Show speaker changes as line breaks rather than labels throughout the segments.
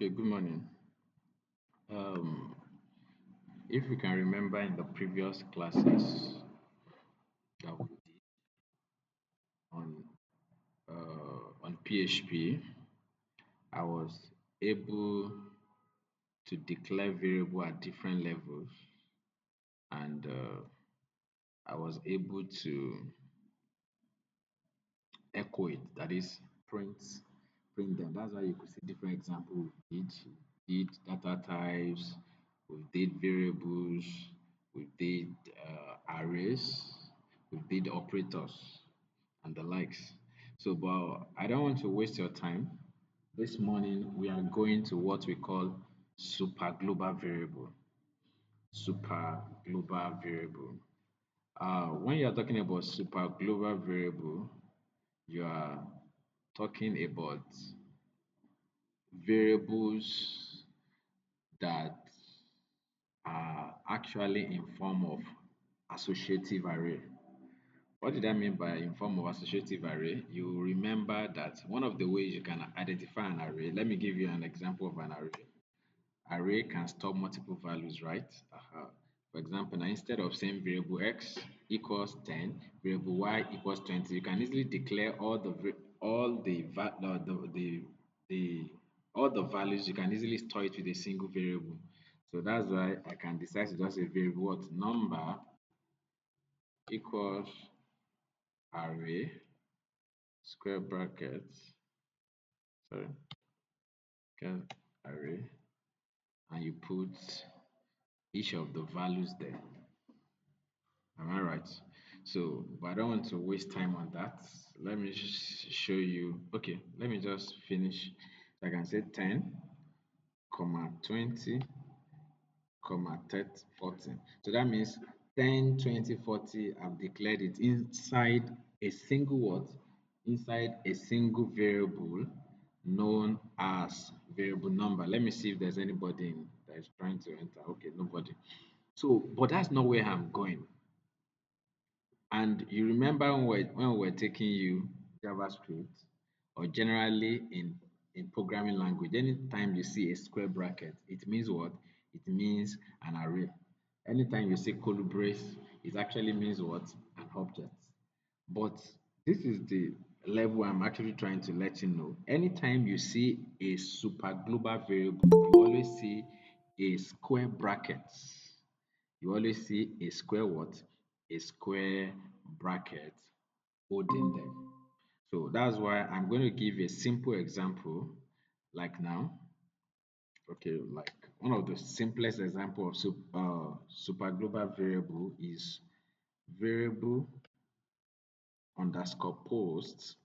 Okay, good morning. Um, if we can remember in the previous classes that we did on on PHP, I was able to declare variable at different levels, and I was able to echo it. That is, print them. That's why you could see different examples. We did data types, we did variables, we did arrays, we did operators, and the likes. So, but I don't want to waste your time. This morning we are going to what we call super global variable. Super global variable. When you are talking about super global variable, you are talking about variables that are actually in form of associative array. What did I mean by in form of associative array? You remember that one of the ways you can identify an array, let me give you an example of an array. Array can store multiple values, right? For example, now instead of saying variable x equals 10, variable y equals 20, you can easily declare all the all the values. You can easily store it with a single variable. So that's why I can decide to just say variable what number equals array square brackets, sorry, array, and you put each of the values there. Am I right? So, but I don't want to waste time on that. Let me just show you. Okay, let me just finish. I can say 10, comma 20, comma 30, 40. So that means 10, 20, 40. I've declared it inside a single what? Inside a single variable known as variable number. Let me see if there's anybody that is trying to enter. Okay, nobody. So, but that's not where I'm going. And you remember when we were taking you JavaScript, or generally in programming language, anytime you see a square bracket, it means what? It means an array. Anytime you see curly brace, it actually means what? An object. But this is the level I'm actually trying to let you know. Anytime you see a super global variable, you always see a square bracket. You always see a square what? A square bracket holding them. So that's why I'm going to give a simple example like now. Okay, like one of the simplest example of super global variable is variable underscore post.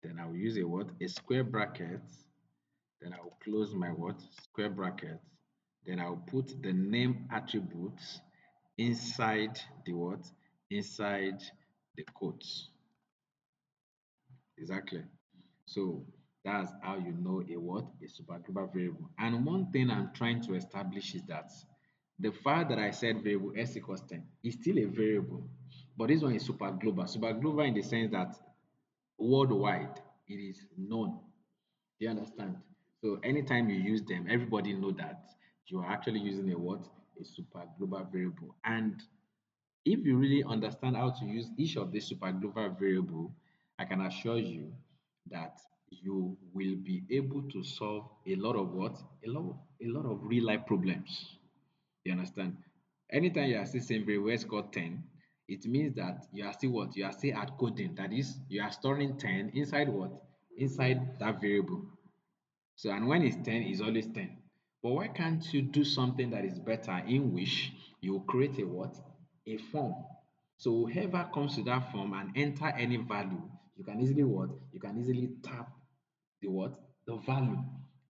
Then I will use a what? A square bracket. Then I will close my what? Square bracket. Then I will put the name attributes inside the what? Inside the quotes. Exactly. So that's how you know a what? A super global variable. And one thing I'm trying to establish is that the fact that I said variable s equals 10 is still a variable, but this one is super global. Super global in the sense that worldwide it is known. Do you understand? So anytime you use them, everybody know that you are actually using a what? A super global variable. And if you really understand how to use each of these super global variable, I can assure you that you will be able to solve a lot of what? A lot of real life problems. You understand? Anytime you are still saying variable is called 10, it means that you are still what? You are still at coding. That is, you are storing 10 inside what? Inside that variable. So, and when it's 10, it's always 10. But why can't you do something that is better in which you create a what? A form. So whoever comes to that form and enter any value, you can easily what? You can easily tap the what? The value.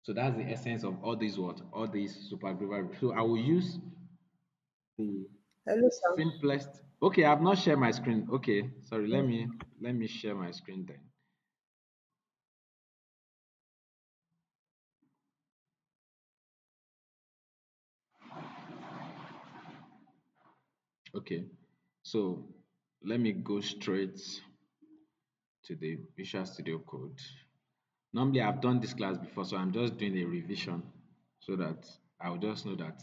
So that's the essence of all these what? All these super global. So I will use the
Hello, sir.
simplest. Okay, I've not shared my screen. Okay, sorry. Let
Mm.
me let me share my screen then. Okay, so let me go straight to the Visual Studio Code. Normally, I've done this class before, so I'm just doing a revision so that I'll just know that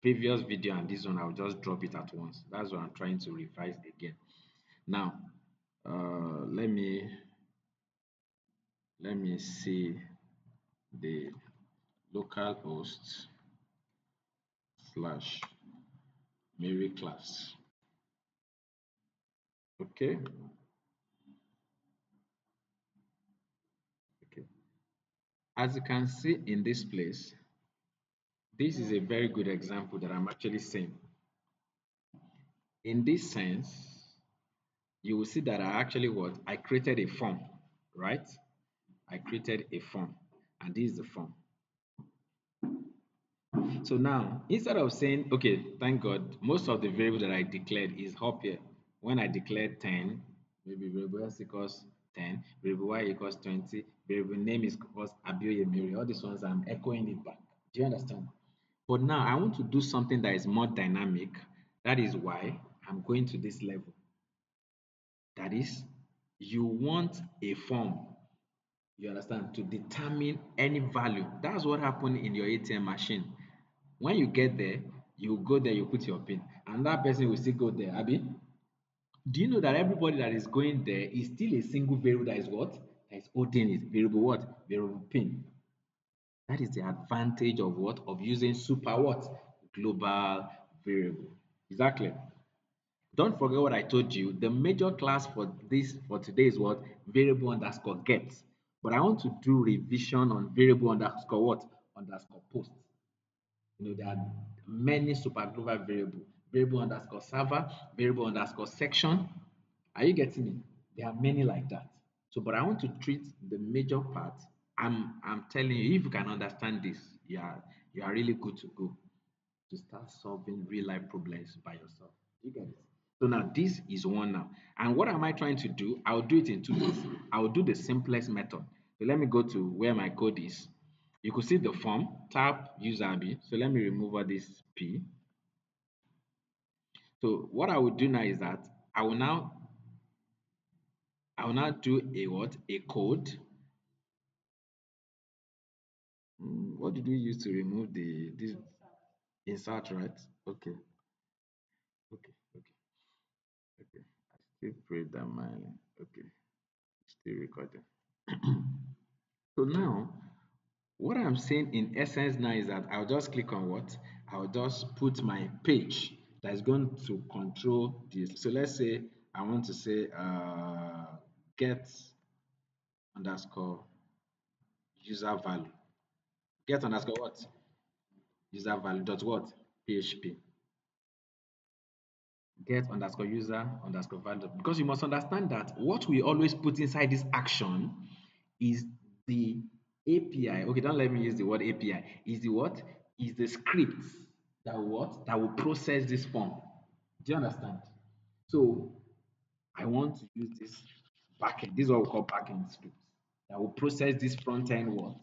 previous video and this one, I'll just drop it at once. That's what I'm trying to revise again. Now, let me see the localhost slash Mary class. Okay. Okay. As you can see in this place, this is a very good example that I'm actually saying. In this sense, you will see that I actually what? I created a form, right? I created a form, and this is the form. So now, instead of saying, okay, thank God, most of the variable that I declared is up here. When I declared 10, maybe variable s equals 10, variable y equals 20, variable name is equals Abioyemiri. All these ones, I'm echoing it back. Do you understand? But now I want to do something that is more dynamic. That is why I'm going to this level. That is, you want a form, you understand, to determine any value. That's what happened in your ATM machine. When you get there, you go there, you put your pin, and that person will still go there. Abi, do you know that everybody that is going there is still a single variable that is what? That is holding it. Variable what? Variable pin. That is the advantage of what? Of using super what? Global variable. Exactly. Don't forget what I told you. The major class for today is what? Variable underscore get. But I want to do revision on variable underscore what? Underscore post. There are many super global variable. Variable underscore server, variable underscore section. Are you getting me? There are many like that. So, but I want to treat the major part. I'm telling you, if you can understand this, you are really good to go to start solving real life problems by yourself. You get it? So now this is one now. And what am I trying to do? I'll do it in 2 days. I'll do the simplest method. So let me go to where my code is. You could see the form, tap user B. So let me remove all this P. So what I will do now is that I will now do a what? A code. What did we use to remove the this insert, right? Okay, okay, okay, okay. I still pray that my okay, still recording. So now what I'm saying in essence now is that I'll just click on what? I'll just put my page that is going to control this. So let's say I want to say get underscore user value. Get underscore what? User value dot what? PHP. Get underscore user underscore value. Because you must understand that what we always put inside this action is the API. Okay, don't let me use the word API. Is the what? Is the script that what? That will process this form. Do you understand? So I want to use this backend. This is what we call backend script that will process this front end what?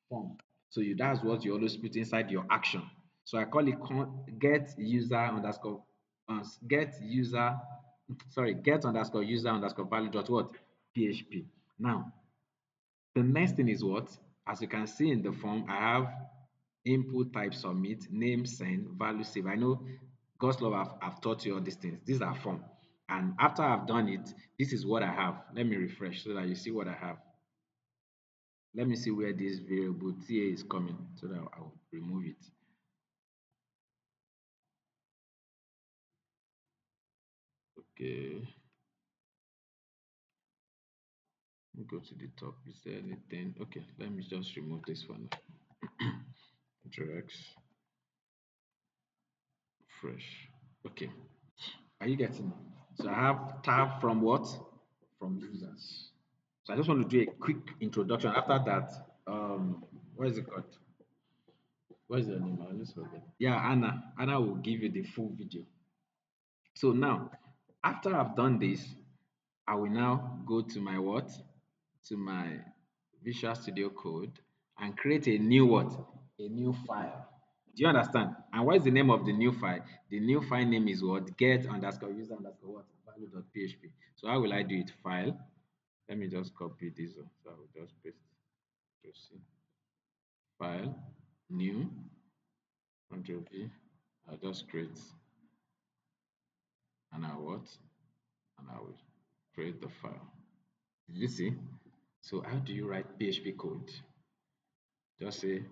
Form. So that's what you always put inside your action. So I call it get user underscore get user get underscore user underscore value dot what? PHP. Now the next thing is what? As you can see in the form, I have input type submit, name send, value save. I know God's love I've taught you all these things. These are form. And after I've done it, this is what I have. Let me refresh so that you see what I have. Let me see where this variable TA is coming so that I'll remove it. Okay. Let me go to the top. Is there anything? Okay, let me just remove this one. Control X, fresh. Okay. Are you getting it? So I have tab from what? From users. So I just want to do a quick introduction. After that, what is it called? What is your name? I just forget. Yeah, Anna. Anna will give you the full video. So now, after I've done this, I will now go to my what? To my Visual Studio Code and create a new what? A new file. Do you understand? And what is the name of the new file? The new file name is what? Get underscore user underscore what? Value.php. So how will I do it? File. Let me just copy this one. So I will just paste. Control C, file, new, Control V. I'll just create and I what? And I will create the file. Did you see? So how do you write PHP code? Just say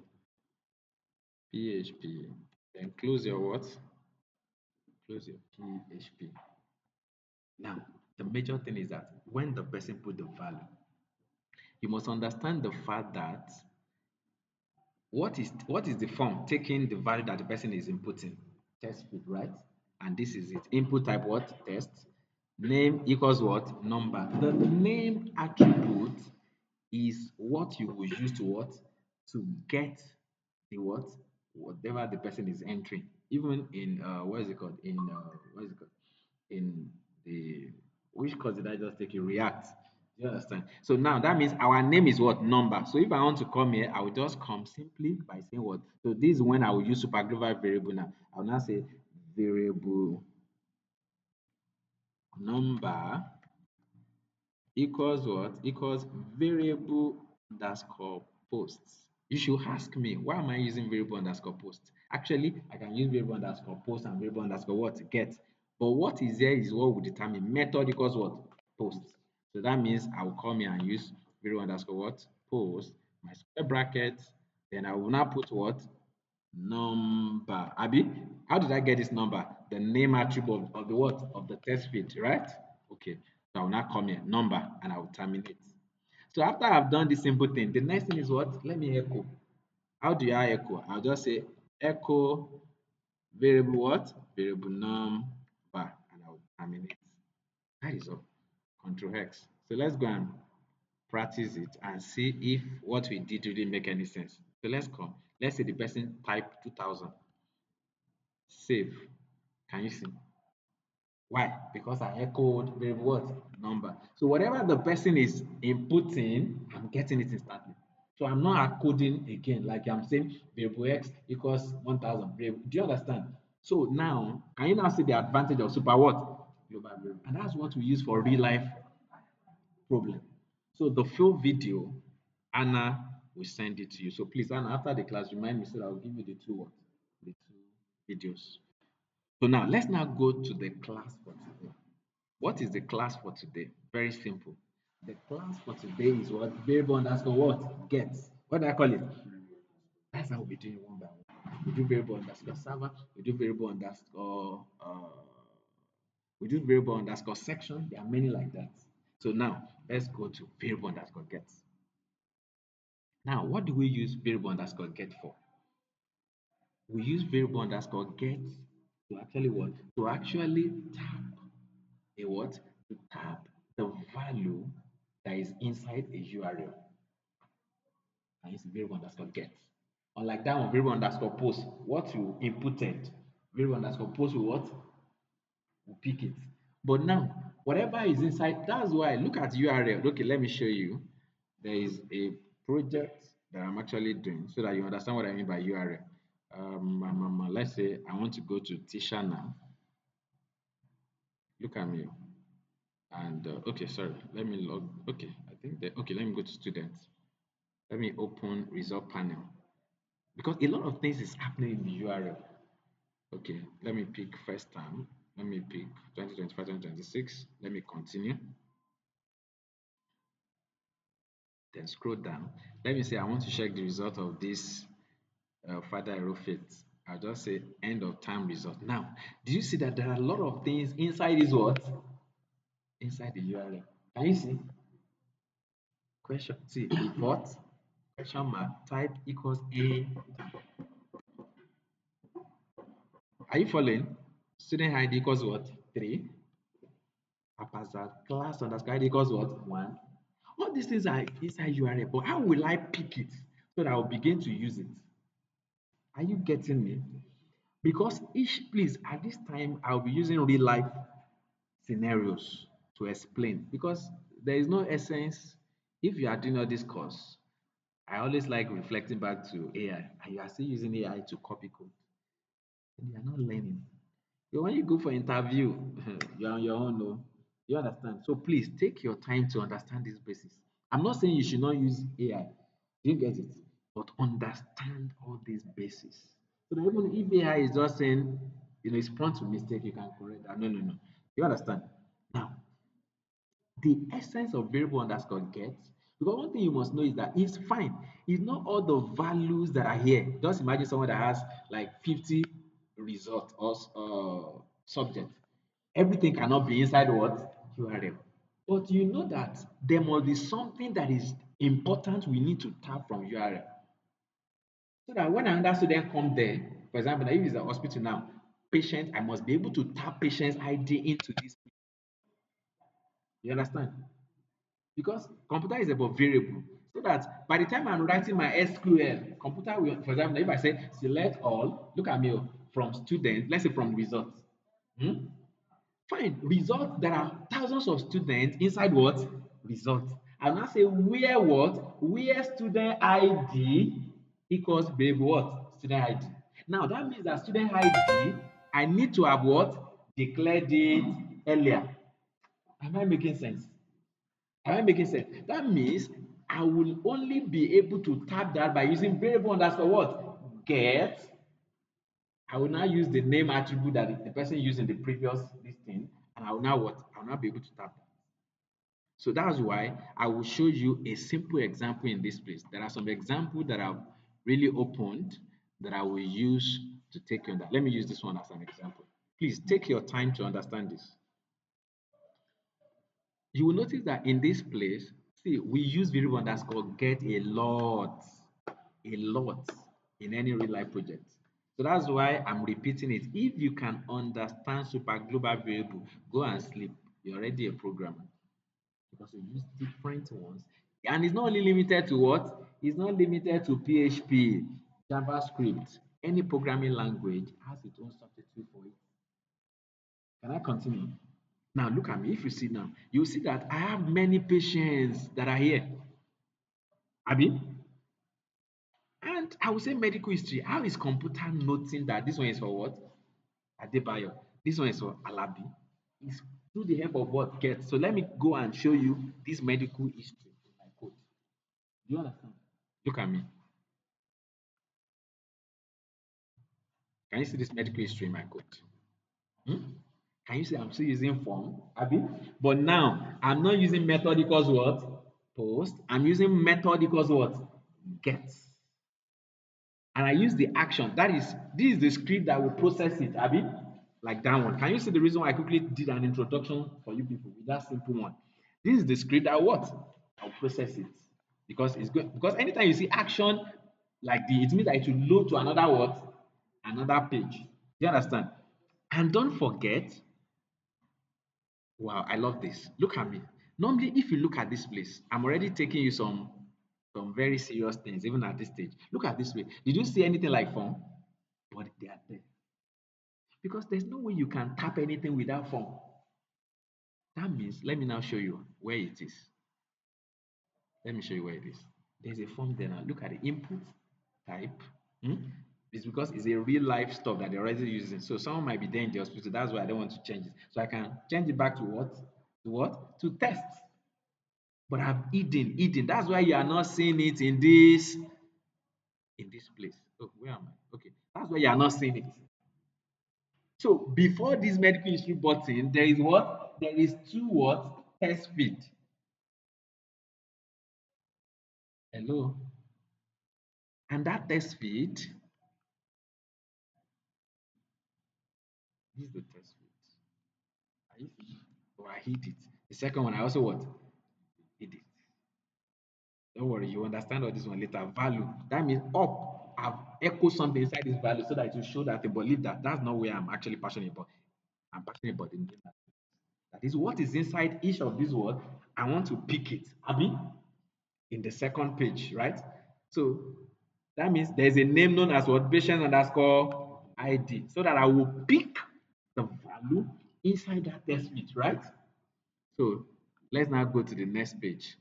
PHP, then close your what? Close your PHP. Now, the major thing is that when the person put the value, you must understand the fact that what is the form taking the value that the person is inputting? Test field, right? And this is it. Input type what? Test. Name equals what? Number. The name attribute is what you will use to what? To get the what? Whatever the person is entering. Even in what is it called? In what is it called? In the which course did I just take? You React. Do you understand? So now that means our name is what? Number. So if I want to come here, I will just come simply by saying what? So this is when I will use super global variable now. I will now say variable number equals what? Equals variable underscore posts. You should ask me, why am I using variable underscore post? Actually, I can use variable underscore post and variable underscore what? Get. But what is there is what will determine. Method equals what? Post. So that means I will come here and use variable underscore what? Post, my square bracket, then I will now put what? Number. Abi, how did I get this number? The name attribute of the what? Of the test field, right? Okay. So I will now come here, number, and I will terminate. So after I've done this simple thing, the next thing is what? Let me echo. How do I echo? I'll just say echo variable what? Variable number, and I will terminate. That is all. Control X. So let's go and practice it and see if what we did really make any sense. So let's come. Let's say the person type 2000. Save. Can you see? Why? Because I echoed variable what? Number. So whatever the person is inputting, I'm getting it instantly. So I'm not coding again, like I'm saying variable x equals 1000. Do you understand? So now, can you now see the advantage of super what? Global variable. And that's what we use for real life problem. So the full video, Anna will send it to you. So please, Anna, after the class, remind me so that I'll give you the two what? The two videos. So now let's now go to the class for today. What is the class for today? Very simple. The class for today is what? Variable underscore what? Get. What do I call it? That's how we do it one by one. We do variable underscore server. We do variable underscore. We do variable underscore section. There are many like that. So now let's go to variable underscore get. Now, what do we use variable underscore get for? We use variable underscore get to actually what? To actually tap a what? To tap the value that is inside a URL. And it's variable underscore get. Unlike that one, variable underscore post, what you inputted, variable underscore post will what? Will pick it. But now, whatever is inside, that's why look at URL. Okay, let me show you. There is a project that I'm actually doing so that you understand what I mean by URL. Let's say I want to go to Tisha now. Look at me. And okay, sorry, let me log. Okay, I think that okay, let me go to students. Let me open result panel because a lot of things is happening in the URL. Okay, let me pick first time. Let me pick 2025, 2026. Let me continue. Then scroll down. Let me say I want to check the result of this father arrow fit. I'll just say end of time result. Now, do you see that there are a lot of things inside this what? Inside the URL. Can you see? Question. See, report, question mark, type equals A. Are you following? Student ID equals what? 3. Haphazard class underscore ID equals what? 1. All these things are inside URL, but how will I pick it so that I'll begin to use it? Are you getting me? Because each, please, at this time, I'll be using real life scenarios to explain because there is no essence. If you are doing all this course, I always like reflecting back to AI, and you are still using AI to copy code, and you are not learning. So when you go for interview, you're on your own, no? You understand? So please take your time to understand this basis. I'm not saying you should not use AI. Do you get it? But understand all these bases. So that even if AI is just saying, it's prone to mistake, you can correct that. No, no, no. You understand? Now, the essence of variable underscore get, because one thing you must know is that it's fine. It's not all the values that are here. Just imagine someone that has like 50 result or subject. Everything cannot be inside what? URL. But you know that there must be something that is important we need to tap from URL. So that when another student come there, for example, if it's a hospital now, patient, I must be able to tap patient's ID into this. You understand? Because computer is about variable. So that by the time I'm writing my SQL, computer will, for example, if I say select all, look at me from students, let's say from results. Hmm? Fine, results, there are thousands of students inside what? Results. I'll now say where what? Where student ID equals variable what? Student ID. Now that means that student ID, I need to have what? Declared it earlier. Am I making sense? Am I making sense? That means I will only be able to tap that by using variable underscore what? Get. I will now use the name attribute that the person used in the previous listing, and I will now what? I will now be able to tap that. So that's why I will show you a simple example in this place. There are some examples that I've really opened that I will use to take you on that. Let me use this one as an example. Please take your time to understand this. You will notice that in this place, see, we use variable underscore get a lot in any real life project. So that's why I'm repeating it. If you can understand super global variable, go and sleep. You're already a programmer because you use different ones. And it's not only limited to what? It's not limited to PHP, JavaScript. Any programming language has its own substitute for it. Can I continue? Now look at me. If you see now, you see that I have many patients that are here. Abi? And I will say medical history. How is computer noting that this one is for what? Adebayo. This one is for Alabi. It's through the help of what? Get. So let me go and show you this medical history in my code. Do you understand? Look at me. Can you see this medical history in my code? Hmm? Can you see I'm still using form? Abi? But now I'm not using method equals what? Post. I'm using method equals what? Get. And I use the action. That is, this is the script that will process it, Abi, like that one. Can you see the reason why I quickly did an introduction for you people with that simple one? This is the script that what? I'll process it because it's good. Because anytime you see action like the, it means that it will load to another what? Another page. Do you understand? And don't forget, wow, I love this. Look at me. Normally, if you look at this place, I'm already taking you some very serious things, even at this stage. Look at this way. Did you see anything like form? But they are there. Because there's no way you can tap anything without form. That means, let me now show you where it is. Let me show you where it is. There's a form there now. Look at the input type. Hmm? It's because it's a real life stuff that they're already using. So someone might be there in the hospital. That's why I don't want to change it. So I can change it back to what? To what? To test. But I've hidden. That's why you are not seeing it in this place. Oh, where am I? Okay. That's why you are not seeing it. So before this medical history button, there is what? There is two what? Test feed. Hello. And that test feed, this is the test feed. Are you seeing? Oh, I hid it. The second one, I also what? Hid it. Don't worry, you understand all this one later. Value. That means up. I've echoed something inside this value so that it will show that they believe that that's not where I'm actually passionate about. I'm passionate about the name. That is what is inside each of these words. I want to pick it. Abi, in the second page, right? So that means there's a name known as what? Patient underscore ID. So that I will pick the value inside that test bit, right? So let's now go to the next page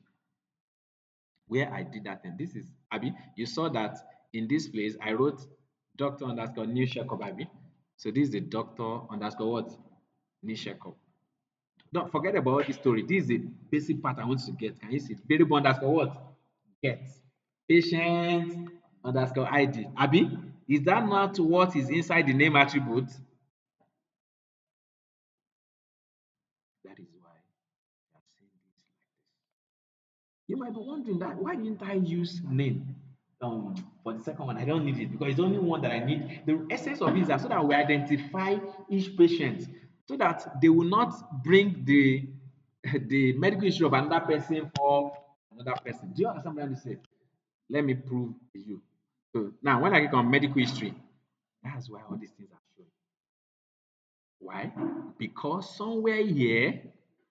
where I did that. And this is Abby. You saw that in this place I wrote doctor underscore new checkup Abby. So this is the doctor underscore what? New checkup. Don't forget about the story. This is the basic part I want you to get. Can you see? Variable underscore what? Get. patient underscore ID. Abi, is that not what is inside the name attribute? That is why we are saying this like this. You might be wondering that why didn't I use name for the second one? I don't need it because it's only one that I need. The essence of it is that so that we identify each patient so that they will not bring the the medical history of another person for another person. Do you understand what I'm saying? Let me prove to you. So now when I click on medical history, that's why all these things are showing. Why? Because somewhere here,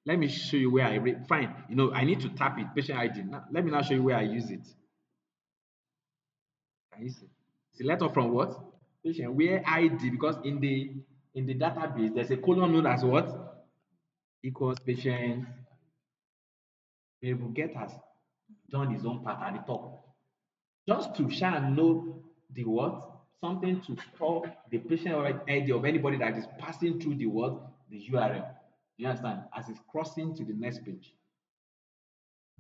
let me show you where I read. Fine, I need to tap it, patient ID. Now, let me now show you where I use it. Can you see? Select all from what? Patient, where ID, because in the database, there's a column known as what? Equals patient. Variable get has done his own part at the top. Just to shall know the what? Something to store the patient ID of anybody that is passing through the what? The URL. You understand? As it's crossing to the next page.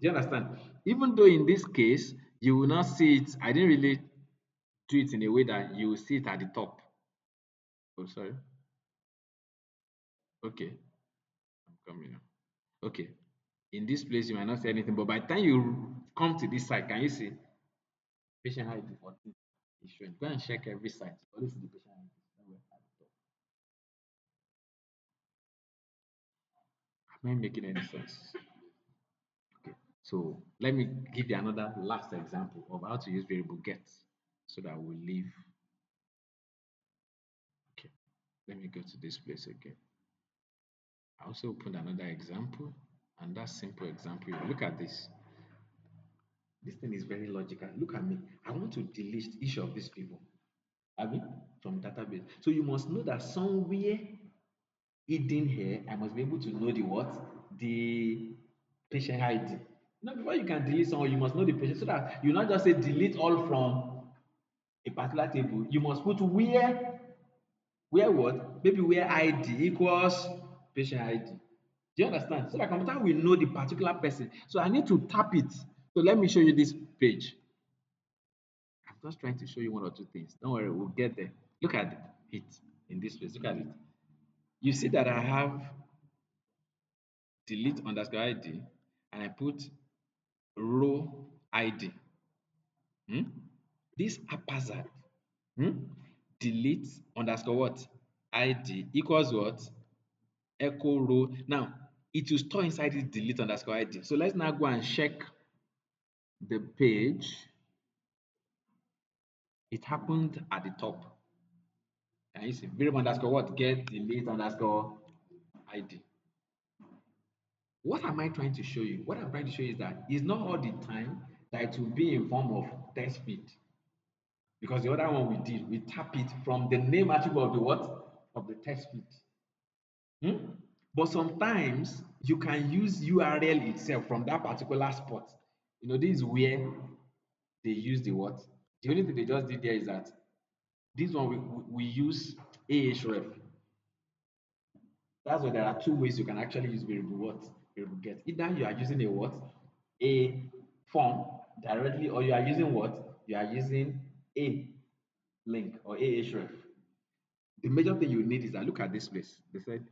Do you understand? Even though in this case, you will not see it, I didn't really do it in a way that you will see it at the top. Oh, sorry. Okay, I'm coming now. Okay. In this place, you might not see anything, but by the time you come to this side, can you see patient ID 14 is showing? Go and check every site. You always see the patient ID somewhere at the top. Am I making any sense? Okay. So let me give you another last example of how to use variable get so that we'll leave. Okay. Let me go to this place again. I also opened another example, and that simple example, look at this. This thing is very logical. Look at me. I want to delete each of these people. I mean, from database. So you must know that somewhere hidden here, I must be able to know the what? The patient ID. Before you can delete someone, you must know the patient so that you not just say delete all from a particular table. You must put where what? Maybe where ID equals patient ID. Do you understand? So that computer will know the particular person. So I need to tap it. So let me show you this page. I'm just trying to show you one or two things. Don't worry, we'll get there. Look at it in this place. Look at it. You see that I have delete underscore ID and I put row ID. Hmm? This haphazard delete underscore what? ID equals what? Echo row. Now, it will store inside this delete underscore ID. So let's now go and check the page. It happened at the top. And you see, variable underscore what? Get delete underscore ID. What am I trying to show you? What I'm trying to show you is that it's not all the time that it will be in form of text feed. Because the other one we did, we tap it from the name attribute of the what? Of the text feed. But sometimes you can use URL itself from that particular spot. This is where they use the what? The only thing they just did there is that this one we use ahref. That's why there are two ways you can actually use variable what? Variable get. Either you are using a what? A form directly, or you are using what? You are using a link or ahref. The major thing you need is that look at this place. They said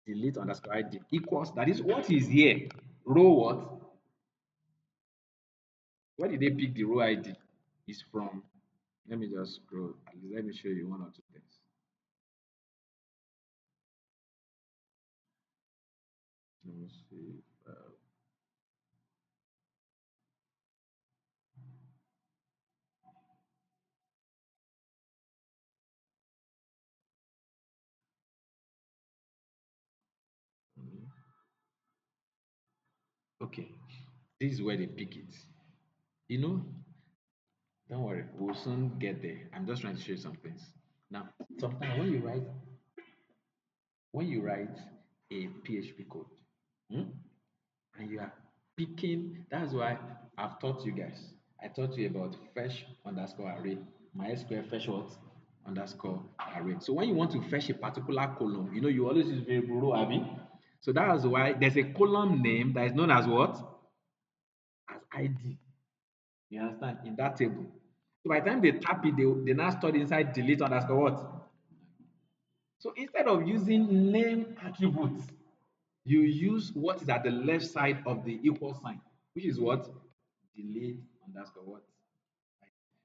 delete underscore ID equals, that is what is here. Row what? Where did they pick the row ID? Is from, let me just scroll, at least let me show you one or two things. Let me see. Okay, this is where they pick it. You know, don't worry, we'll soon get there. I'm just trying to show you some things. Now, sometimes when you write a PHP code, hmm, and you are picking, that's why I've taught you guys. I taught you about fetch underscore array, MySQL fetch what? Underscore array. So when you want to fetch a particular column, you always use variable row, Abby. So that's why there's a column name that is known as what? As ID. You understand? In that table. So by the time they tap it, they now store it inside delete underscore what? So instead of using name attributes, you use what is at the left side of the equal sign, which is what? Delete underscore what?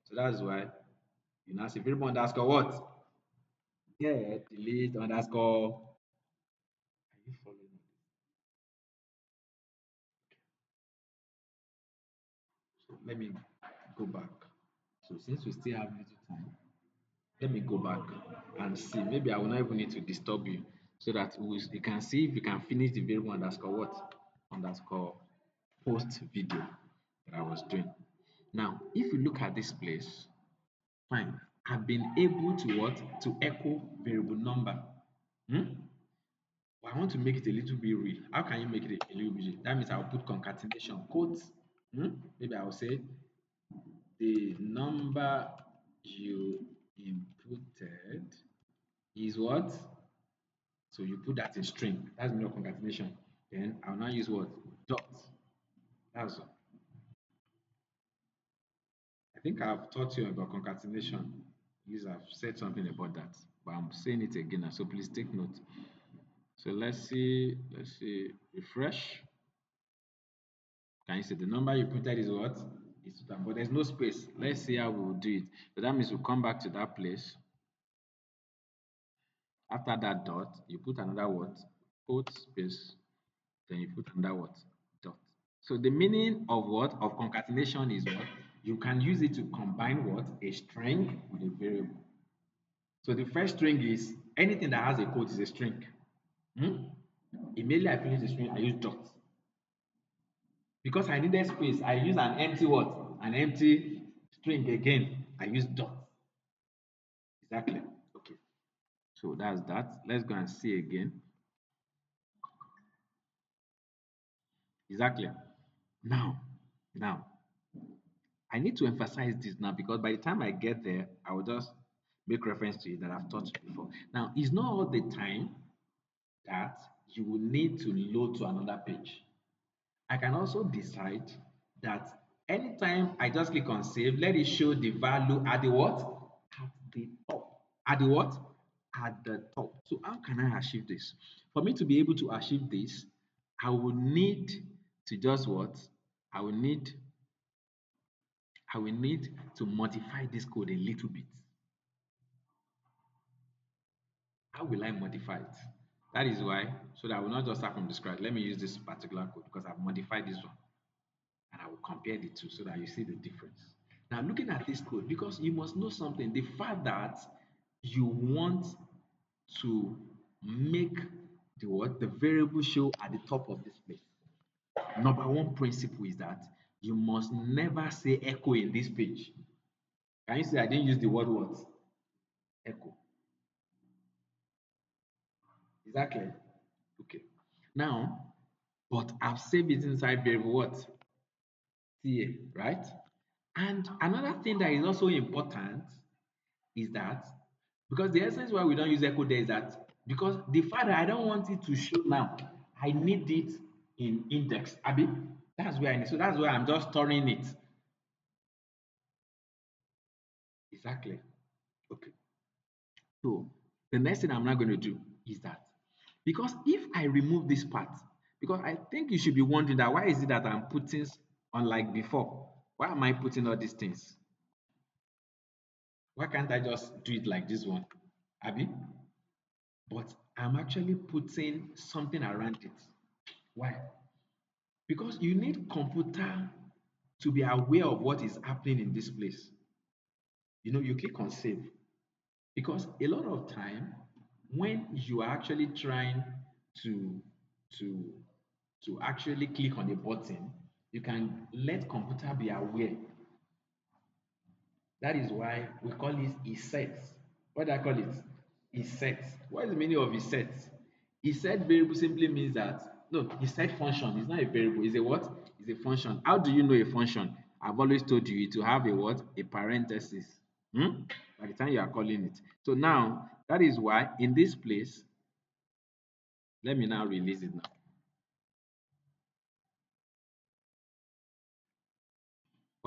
So that's why you now say variable underscore what? Yeah, delete underscore. Are you following me? So let me go back. So since we still have little time, let me go back and see. Maybe I will not even need to disturb you so that you can see if you can finish the variable underscore what? Underscore post video that I was doing. Now, if you look at this place, fine. I've been able to what? To echo variable number. Hmm? But I want to make it a little bit real. How can you make it a little bit real? That means I'll put concatenation quotes. Hmm? Maybe I'll say the number you inputted is what? So you put that in string. That's mean of concatenation. Then I'll now use what? Dot. That's all. I think I've taught you about concatenation. At least I've said something about that. But I'm saying it again now, so please take note. So let's see, refresh. Can you see the number you put is what? Is but there's no space. Let's see how we'll do it. So that means we'll come back to that place. After that dot, you put another what? Quote space. Then you put another what? Dot. So the meaning of what? Of concatenation is what? You can use it to combine what? A string with a variable. So the first string is anything that has a quote is a string. Hmm? Immediately I finish the string, I use dot. Because I needed space, I use an empty what? An empty string again. I use dot. Exactly. Okay. So that's that. Let's go and see again. Exactly. Now, now, I need to emphasize this now because by the time I get there, I will just make reference to it that I've taught you before. Now, it's not all the time that you will need to load to another page. I can also decide that anytime I just click on save, let it show the value at the what? At the top. At the what? At the top. So how can I achieve this? For me to be able to achieve this, I will need to just what? I will need I will need to modify this code a little bit. How will I modify it? That is why, so that I will not just start from the scratch. Let me use this particular code because I've modified this one. And I will compare the two so that you see the difference. Now, looking at this code, because you must know something, the fact that you want to make the what the variable show at the top of this place. Number one principle is that you must never say echo in this page. Can you see I didn't use the word what? Echo. Exactly. Okay. Now, but I've saved it inside variable what? TA, right? And another thing that is also important is that because the essence why we don't use echo there is that because the fact that I don't want it to show now, I need it in index. Abi, that's where I need. So that's why I'm just storing it. Exactly. Okay. So the next thing I'm not going to do is that because if I remove this part, because I think you should be wondering that why is it that I'm putting unlike before? Why am I putting all these things? Why can't I just do it like this one? Abi? But I'm actually putting something around it. Why? Because you need computer to be aware of what is happening in this place. You click on save because a lot of time when you are actually trying to to to actually click on a button, you can let computer be aware. That is why we call it a set. What do I call it? A set. What is the meaning of a set? A set variable simply means that no, a set function is not a variable, it's a what? It's a function. How do you know a function? I've always told you to have a what? A parenthesis. Hmm? By the time you are calling it. So now that is why in this place, let me now release it now.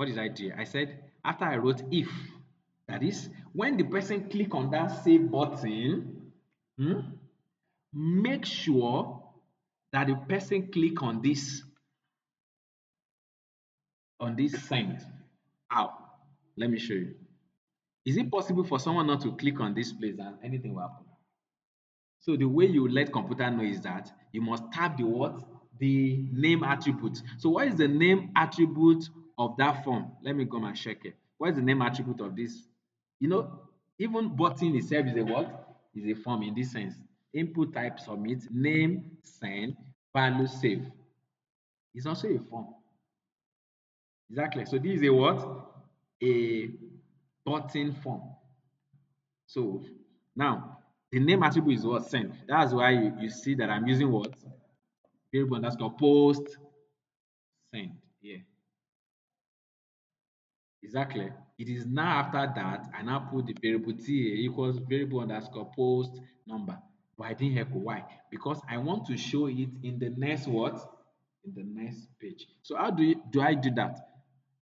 What did I do? I said after I wrote if, that is when the person click on that save button, hmm, make sure that the person click on this send. How? Let me show you. Is it possible for someone not to click on this place and anything will happen? So the way you let computer know is that you must tap the what? The name attribute. So what is the name attribute of that form? Let me go and check it. What is the name attribute of this? You know, even button itself is a what? Is a form in this sense. Input type submit, name send, value save. It's also a form. Exactly. So this is a what? A button form. So now the name attribute is what? Send. That's why you see that I'm using what? Variable underscore post send. Yeah, exactly. It is now after that I now put the variable TA equals variable underscore post number. But I didn't echo. Why? Because I want to show it in the next what? In the next page. So how do I do that?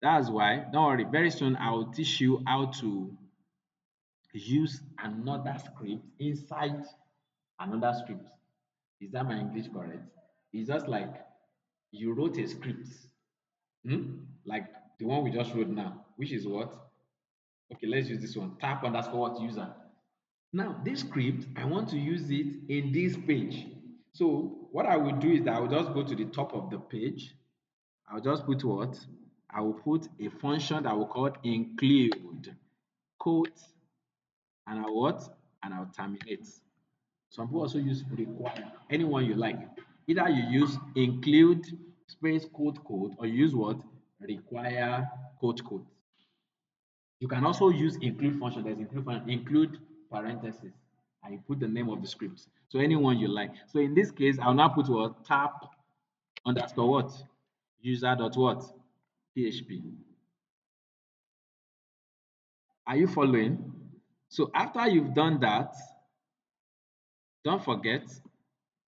That's why, don't worry, very soon I will teach you how to use another script inside another script. Is that my English correct? It's just like you wrote a script, like the one we just wrote now, which is what? Okay, let's use this one. Tap underscore what user. Now, this script, I want to use it in this page. So what I will do is that I will just go to the top of the page. I'll just put what? I will put a function that will call include quote and I what? And I'll terminate. Some people also use require. Anyone you like. Either you use include space quote quote or you use what? Require quote quote. You can also use include function. There's include function, include parentheses, and you put the name of the script. So anyone you like. So in this case, I'll now put what? Tap underscore what? User dot what? PHP. Are you following? So after you've done that, don't forget,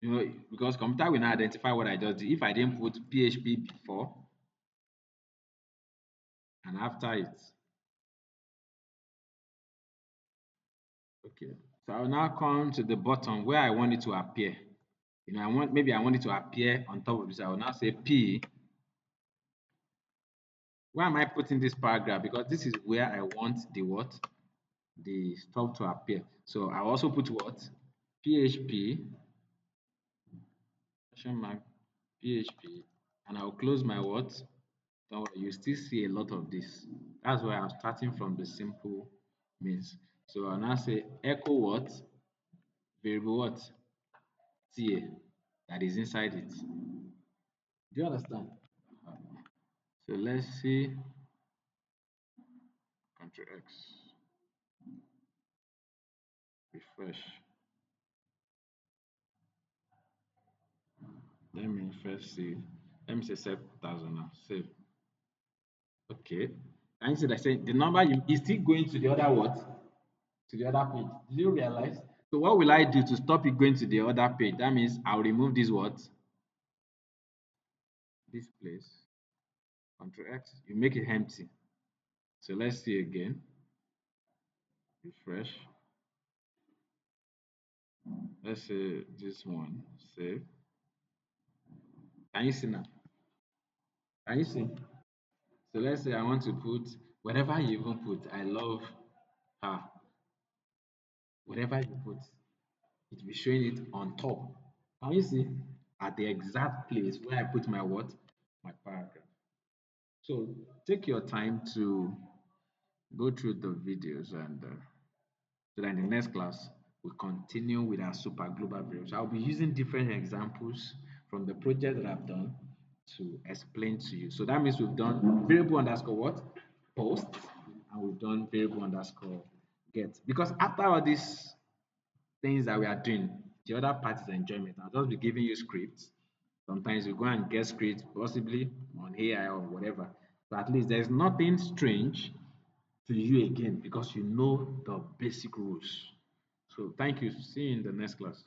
because computer will not identify what I just did. If I didn't put PHP before and after it, okay. So I will now come to the bottom where I want it to appear. Maybe I want it to appear on top of this. I will now say P. Why am I putting this paragraph? Because this is where I want the what? The stuff to appear. So I also put what? PHP, question mark, PHP, and I'll close my what? Don't worry, you still see a lot of this. That's why I'm starting from the simple means. So I'll now say echo what? Variable what? TA that is inside it. Do you understand? So let's see. Ctrl X. Refresh. Let me first see. Let me say 7,000 now. Save. Okay. And you see that saying the number is still going to the other what? To the other page. Did you realize? So what will I do to stop it going to the other page? That means I'll remove this what? This place. Ctrl X. You make it empty. So let's see again. Refresh. Let's say this one. Save. Can you see now? Can you see? So let's say I want to put whatever you even put. I love her. Whatever you put, it will be showing it on top. Can you see? At the exact place where I put my what? My paragraph. So take your time to go through the videos and so that in the next class we continue with our super global variables. I'll be using different examples from the project that I've done to explain to you. So that means we've done variable underscore what? Post, and we've done variable underscore get. Because after all these things that we are doing, the other part is enjoyment. I'll just be giving you scripts. Sometimes you go and get scripts, possibly on AI or whatever. But at least there's nothing strange to you again because you know the basic rules. So thank you. See you in the next class.